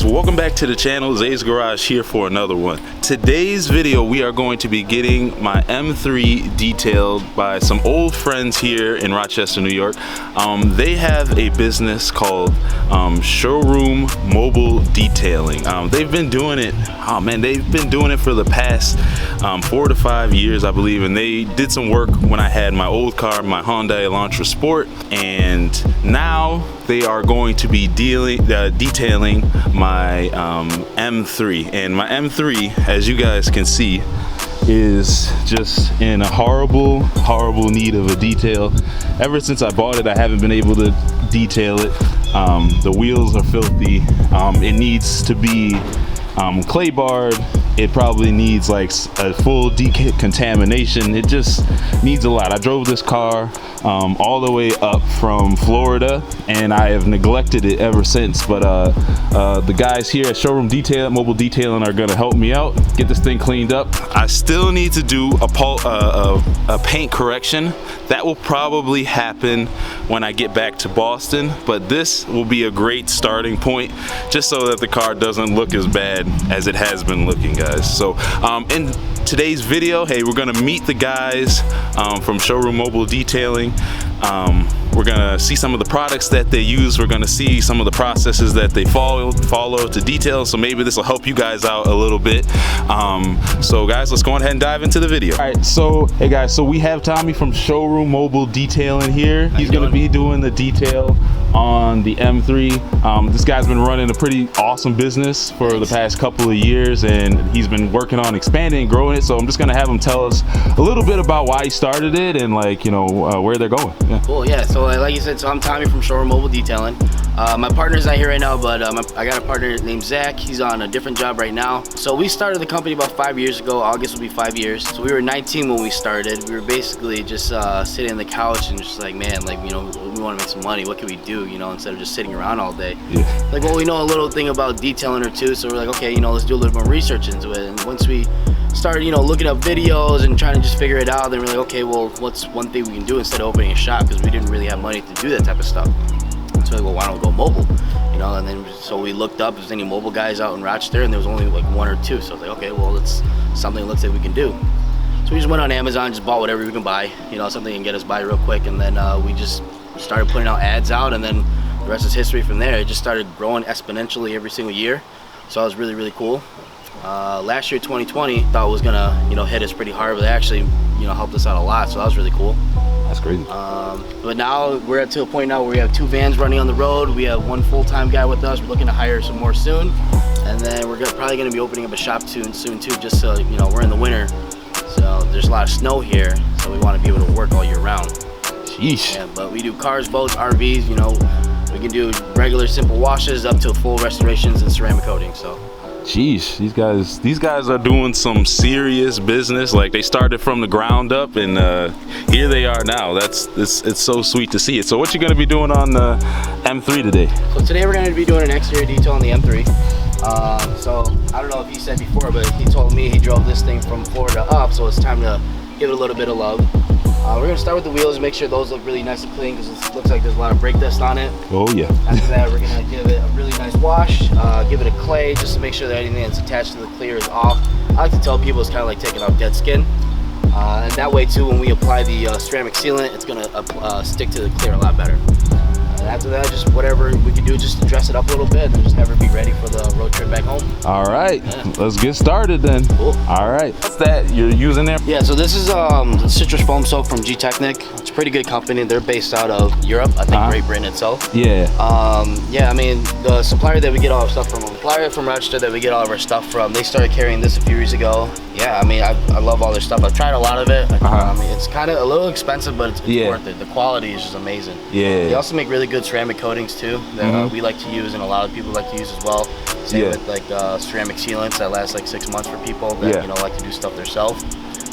guys, welcome back to the channel. Zay's Garage here for another one. Today's video we are going to be getting my M3 detailed by some old friends here in Rochester, New York. They have a business called Showroom Mobile Detailing. They've been doing it, they've been doing it for the past 4 to 5 years, I believe, and they did some work when I had my old car, my Hyundai Elantra Sport, and now they are going to be detailing my M3. And my M3, as you guys can see, is just in a horrible need of a detail. Ever since I bought it, I haven't been able to detail it. The wheels are filthy. It needs to be clay barred. It probably needs like a full decontamination. It just needs a lot. I drove this car all the way up from Florida, and I have neglected it ever since. But the guys here at Showroom Mobile Detailing are gonna help me out, get this thing cleaned up. I still need to do a paint correction. That will probably happen when I get back to Boston, but this will be a great starting point just so that the car doesn't look as bad as it has been looking, guys. So in today's video, hey, we're gonna meet the guys from Showroom Mobile Detailing. We're gonna see some of the products that they use. We're gonna see some of the processes that they follow to detail. So maybe this will help you guys out a little bit. So guys, let's go ahead and dive into the video. All right, so hey guys, so we have Tommy from Showroom Mobile Detailing here. He's gonna be doing the detail on the M3. This guy's been running a pretty awesome business for the past couple of years, and he's been working on expanding and growing it. So I'm just gonna have him tell us a little bit about why he started it and, like, you know, where they're going. Yeah. Cool. Yeah, so like you said, so I'm Tommy from Showroom Mobile Detailing. My partner's not here right now, but I got a partner named Zach. He's on a different job right now. So we started the company about 5 years ago. August will be 5 years. So we were 19 when we started. We were basically just sitting on the couch and just like, man, like, you know, we want to make some money. What can we do, you know, instead of just sitting around all day? Yeah. Like, well, we know a little thing about detailing or two, so we're like, okay, you know, let's do a little more research into it. And once we started, you know, looking up videos and trying to just figure it out, then we're like, okay, well, what's one thing we can do instead of opening a shop, because we didn't really have money to do that type of stuff. So like, well, why don't we go mobile, you know? And then so we looked up if there's any mobile guys out in Rochester, and there was only like 1 or 2. So I was like, okay, well, it's something that looks like we can do. So we just went on Amazon, just bought whatever we can buy, you know, something that can get us by real quick, and then we just started putting out ads out, and then the rest is history from there. It just started growing exponentially every single year, so it was really cool. Last year, 2020, thought it was gonna, you know, hit us pretty hard, but it actually, you know, helped us out a lot, so that was really cool. That's crazy. But now we're to a point now where we have 2 vans running on the road. We have 1 full-time guy with us. We're looking to hire some more soon, and then we're probably gonna be opening up a shop soon too, just so, you know, we're in the winter, so there's a lot of snow here, so we want to be able to work all year round. Sheesh. Yeah, but we do cars, boats, RVs, you know, we can do regular simple washes up to full restorations and ceramic coating, so. Jeez, these guys are doing some serious business. Like, they started from the ground up, and here they are now. It's so sweet to see it. So what you gonna be doing on the M3 today? So today we're gonna be doing an exterior detail on the M3. So I don't know if he said before, but he told me he drove this thing from Florida up, so it's time to give it a little bit of love. We're gonna start with the wheels and make sure those look really nice and clean, because it looks like there's a lot of brake dust on it. Oh yeah. After that, we're gonna give it a really nice wash, give it a clay just to make sure that anything that's attached to the clear is off. I like to tell people it's kind of like taking off dead skin, and that way too, when we apply the ceramic sealant, it's gonna stick to the clear a lot better. And after that, just whatever we can do just to dress it up a little bit and just have her be ready for the road trip back home. All right, yeah. Let's get started then. Cool. All right, what's that you're using there? Yeah, so this is citrus foam soap from G-Technic. It's a pretty good company. They're based out of Europe, I think Great Britain itself. Yeah. Yeah, I mean, the supplier that we get all our stuff from, Rochester that we get all of our stuff from, they started carrying this a few years ago. Yeah, I mean, I love all their stuff. I've tried a lot of it. I mean, it's kind of a little expensive, but it's worth it. The quality is just amazing. Yeah. They also make really good ceramic coatings too that we like to use, and a lot of people like to use as well. Same with like ceramic sealants that last like 6 months for people that you know, like to do stuff themselves.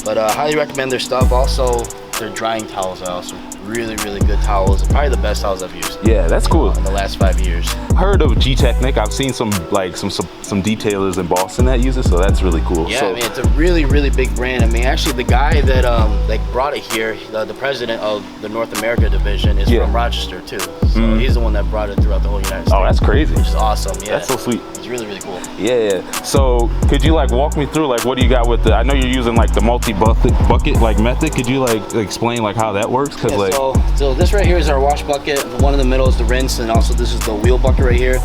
But highly recommend their stuff. Also, their drying towels are awesome. really, really good towels. Probably the best towels I've used. Yeah, that's cool. In the last 5 years. Heard of G-Technic. I've seen some detailers in Boston that use it, so that's really cool. Yeah, so, I mean, it's a really, really big brand. I mean, actually, the guy that like brought it here, the president of the North America division, is from Rochester too. So he's the one that brought it throughout the whole United States. Oh, that's crazy. Which is awesome. Yeah, that's so sweet. It's really, really cool. Yeah. So could you like walk me through like what do you got with the? I know you're using like the multi-bucket like method. Could you like explain like how that works? Cause like so this right here is our wash bucket. The one in the middle is the rinse, and also this is the wheel bucket right here.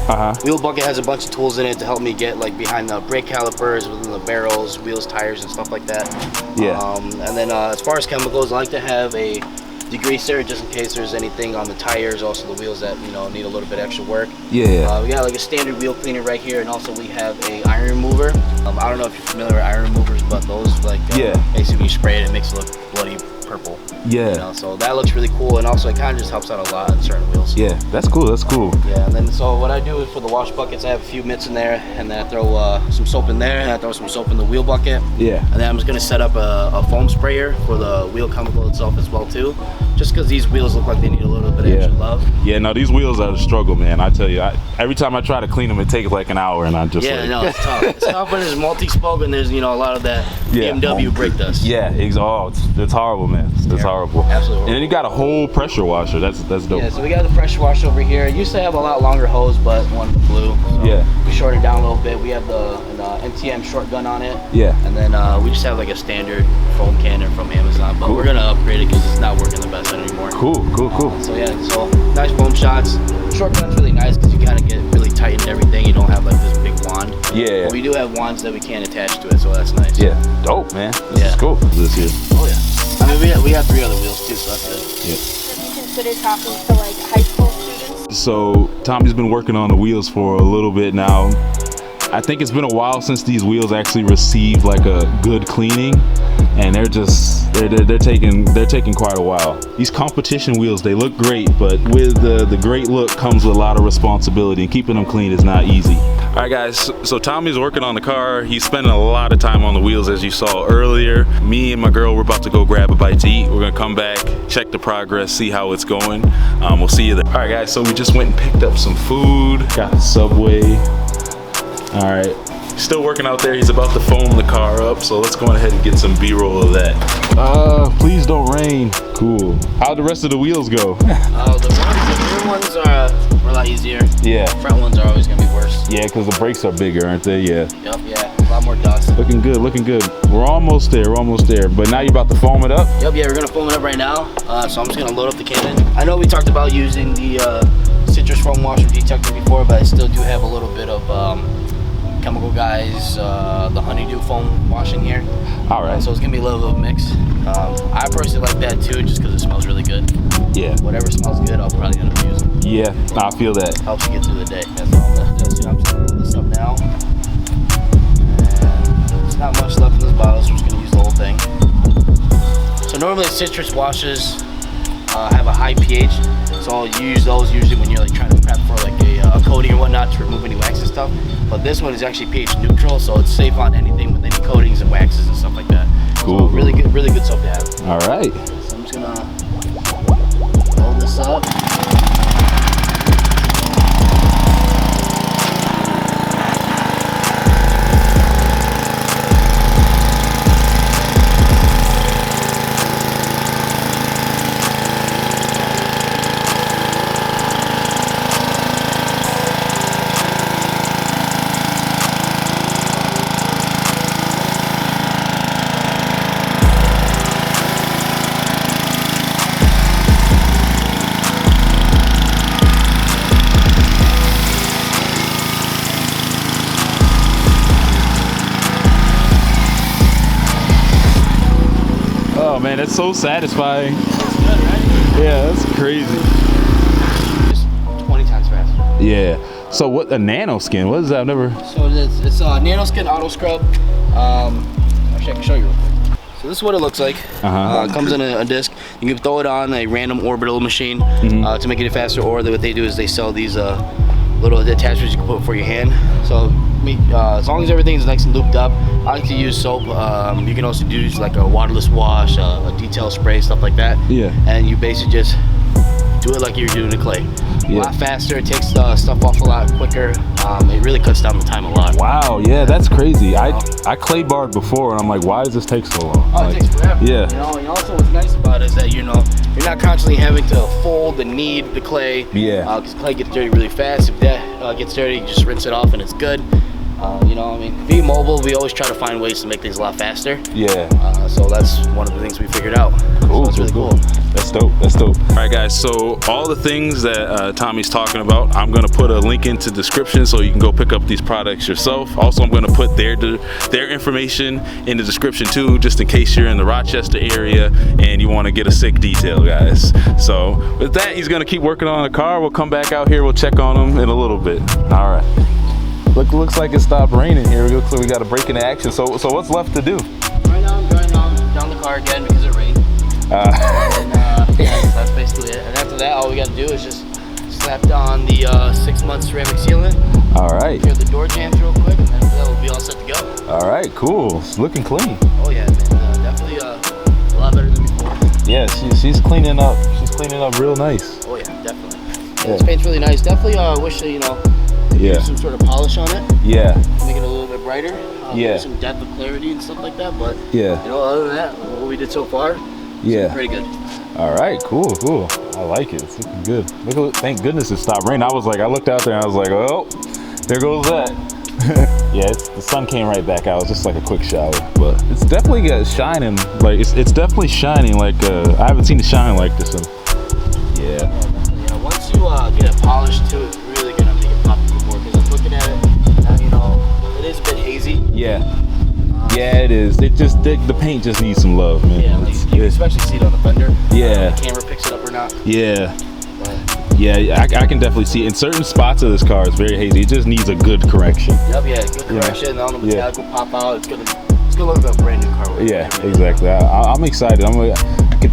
Wheel bucket has a bunch of tools in it to help me get like behind the brake calipers, within the barrels, wheels, tires, and stuff like that. Yeah. And then as far as chemicals, I like to have a degreaser just in case there's anything on the tires, also the wheels that need a little bit extra work. Yeah. We got like a standard wheel cleaner right here, and also we have a iron remover. I don't know if you're familiar with iron removers, but those like basically when you spray it, it makes it look bloody purple. Yeah. So that looks really cool, and also it kind of just helps out a lot on certain wheels. Yeah, that's cool. That's cool. Yeah, and then so what I do is for the wash buckets, I have a few mitts in there, and then I throw some soap in there, and I throw some soap in the wheel bucket. Yeah. And then I'm just gonna set up a foam sprayer for the wheel chemical itself as well too, just because these wheels look like they need a little bit of extra love. Yeah, no, these wheels are a struggle, man. I tell you, every time I try to clean them, it takes like an hour, and I'm just like... no, it's tough. It's tough when there's multi-spoke and there's a lot of that BMW brake dust. Yeah, it's horrible, man. It's horrible. Absolutely. And then you got a whole pressure washer. That's dope. Yeah, so we got the pressure washer over here. It used to have a lot longer hose, but one blew. So we shortened it down a little bit. We have an NTM short gun on it. Yeah. And then we just have like a standard foam cannon from Amazon, but we're gonna upgrade it because it's not working the best anymore. Cool. So nice foam shots. Short gun's really nice because you kind of get really tight and everything. You don't have like this big wand. Yeah. But we do have wands that we can attach to it, so that's nice. Yeah. Dope, man. This is cool. This here. Oh yeah. I mean, we have 3 other wheels too, so that's good. Yeah. Have you considered talking to like high school students? So Tommy's been working on the wheels for a little bit now. I think it's been a while since these wheels actually received like a good cleaning, and they're taking quite a while. These competition wheels, they look great, but with the great look comes with a lot of responsibility, and keeping them clean is not easy. All right, guys, so Tommy's working on the car. He's spending a lot of time on the wheels, as you saw earlier. Me and my girl, we're about to go grab a bite to eat. We're gonna come back, check the progress, see how it's going. We'll see you there. All right, guys, so we just went and picked up some food, got the Subway. All right, still working out there. He's about to foam the car up, so let's go ahead and get some B-roll of that. Please don't rain. Cool. How'd the rest of the wheels go? The rear ones are a lot easier. Yeah. Front ones are always gonna be worse. Yeah, because the brakes are bigger, aren't they? Yeah. Yep, yeah, a lot more dust. Looking good. We're almost there, But now you're about to foam it up? Yep, yeah, we're gonna foam it up right now. So I'm just gonna load up the cannon. I know we talked about using the citrus foam wash from G-Technic before, but I still do have a little bit of Chemical Guys, the honeydew foam wash in here. All right. So it's gonna be a little bit of a mix. I personally like that too, just because it smells really good. Yeah. Whatever smells good, I'll probably end up using. Yeah, I feel that. Helps you get through the day. That's all I'm just gonna load this up now. And there's not much left in this bottle, so we're just gonna use the whole thing. So normally citrus washes have a high pH, so I'll use those usually when you're like trying to prep for like a coating or whatnot to remove any wax and stuff. But this one is actually pH neutral, so it's safe on anything with any coatings and waxes and stuff like that. Cool. So really good soap to have. All right. So I'm just gonna load this up. Oh man, that's so satisfying. It's good, right? Yeah, that's crazy. Just 20 times faster. Yeah. So what, a nano skin? What is that? I've never. So it's a nano skin auto scrub. Actually, I can show you real quick. So this is what it looks like. It comes in a disc. You can throw it on a random orbital machine to make it faster, or what they do is they sell these little attachments you can put for your hand. So as long as everything's nice and looped up. I like to use soap. You can also use like a waterless wash, a detail spray, stuff like that. Yeah. And you basically just do it like you're doing the clay. Yeah. A lot faster. It takes stuff off a lot quicker. It really cuts down the time a lot. Wow, yeah, that's crazy. I clay barred before, and I'm like, why does this take so long? Oh, like, it takes forever. Yeah. You know, and also what's nice about it is that you're not constantly having to fold and knead the clay. Yeah. Because clay gets dirty really fast. If that gets dirty, you just rinse it off and it's good. You know, I mean, being mobile, we always try to find ways to make things a lot faster. Yeah. So that's one of the things we figured out. Cool, So it's really cool. That's dope. That's dope. All right, guys. So all the things that Tommy's talking about, I'm gonna put a link into the description so you can go pick up these products yourself. Also, I'm gonna put their information in the description too, just in case you're in the Rochester area and you want to get a sick detail, guys. So with that, he's gonna keep working on the car. We'll come back out here. We'll check on him in a little bit. All right. Looks like it stopped raining here. It looks like we got a break in action. So what's left to do? Right now, I'm drying down the car again because it rained. Yeah, that's basically it. And after that, all we got to do is just slap down the 6-month ceramic sealant. All right. Clear the door jambs real quick, and then that will be all set to go. All right, cool. It's looking clean. Oh yeah, man. Definitely a lot better than before. Yeah, she's cleaning up. She's cleaning up real nice. Oh yeah, definitely. Yeah. This paint's really nice. Definitely wish that, Yeah. some sort of polish on it. Yeah. Make it a little bit brighter. Yeah. Some depth of clarity and stuff like that. But Yeah. other than that, what we did so far, Yeah. pretty good. All right, cool. I like it. It's looking good. Thank goodness it stopped raining. I looked out there and I was like, oh, there goes that. Yeah, the sun came right back out. It was just like a quick shower, but it's definitely shining. Like it's definitely shining. Like I haven't seen it shine like this. Yeah. Once you get it polished too, it's really gonna make it pop even more. Because I'm looking at it now, it is a bit hazy. Yeah. Yeah, it is. The paint just needs some love, man. Yeah, like you can especially see it on the fender. Yeah. If the camera picks it up or not. Yeah. But, yeah, I can definitely see it. In certain spots of this car, it's very hazy. It just needs a good correction. Yep, yeah, good correction. And all the metallic will pop out. It's gonna look like a brand new car. Yeah, exactly. I'm excited. I'm gonna get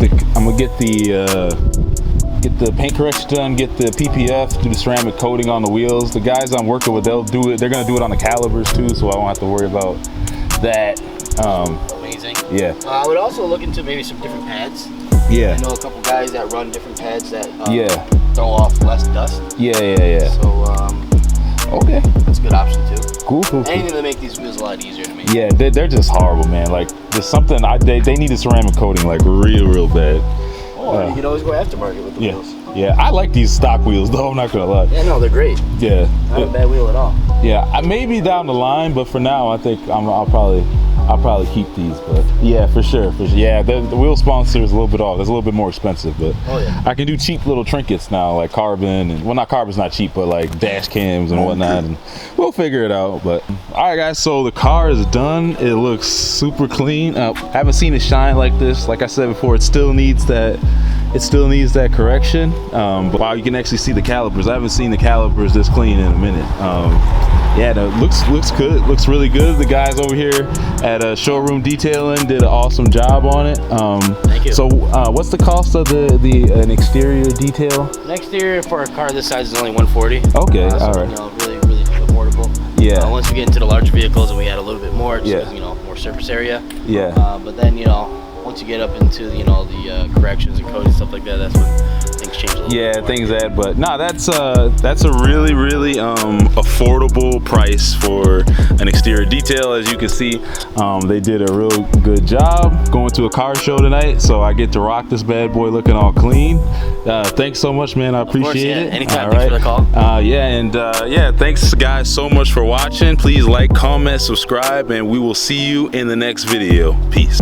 the paint correction done, get the PPF, do the ceramic coating on the wheels. The guys I'm working with, they'll do it. They're gonna do it on the calipers too, so I won't have to worry about that. Amazing. Yeah. I would also look into maybe some different pads. Yeah. I know a couple guys that run different pads that yeah. throw off less dust. Yeah. So okay. That's a good option too. Cool. Anything to make these wheels a lot easier to make. Yeah, they're just horrible, man. Like there's something they need a ceramic coating like real bad. Oh, you can always go aftermarket with the wheels. Yeah, I like these stock wheels though. I'm not gonna lie. Yeah, no, they're great. Yeah. Not a bad wheel at all. Yeah, maybe down the line, but for now, I think I'll probably keep these. But yeah, for sure. Yeah, the wheel sponsor is a little bit off. It's a little bit more expensive, but I can do cheap little trinkets now, like carbon and not carbon's not cheap, but like dash cams and whatnot, and we'll figure it out. But all right, guys, so the car is done. It looks super clean. Haven't seen it shine like this. Like I said before, it still needs that correction. But wow, you can actually see the calipers. I haven't seen the calipers this clean in a minute. Yeah, no, looks good. Looks really good. The guys over here at Showroom Detailing did an awesome job on it. Thank you. So, what's the cost of an exterior detail? An exterior for a car this size is only $140. Okay, so, all right. Really affordable. Yeah. Once we get into the larger vehicles and we add a little bit more, just, Yeah. more surface area. Yeah. But then once you get up into the corrections and codes and stuff like that, that's when things change a little bit. Yeah, things add, but no, that's a really affordable price for an exterior detail. As you can see, they did a real good job. Going to a car show tonight, so I get to rock this bad boy looking all clean. Thanks so much, man. I appreciate it. Anytime. All Thanks for the call. Yeah, thanks guys so much for watching. Please like, comment, subscribe, and we will see you in the next video. Peace.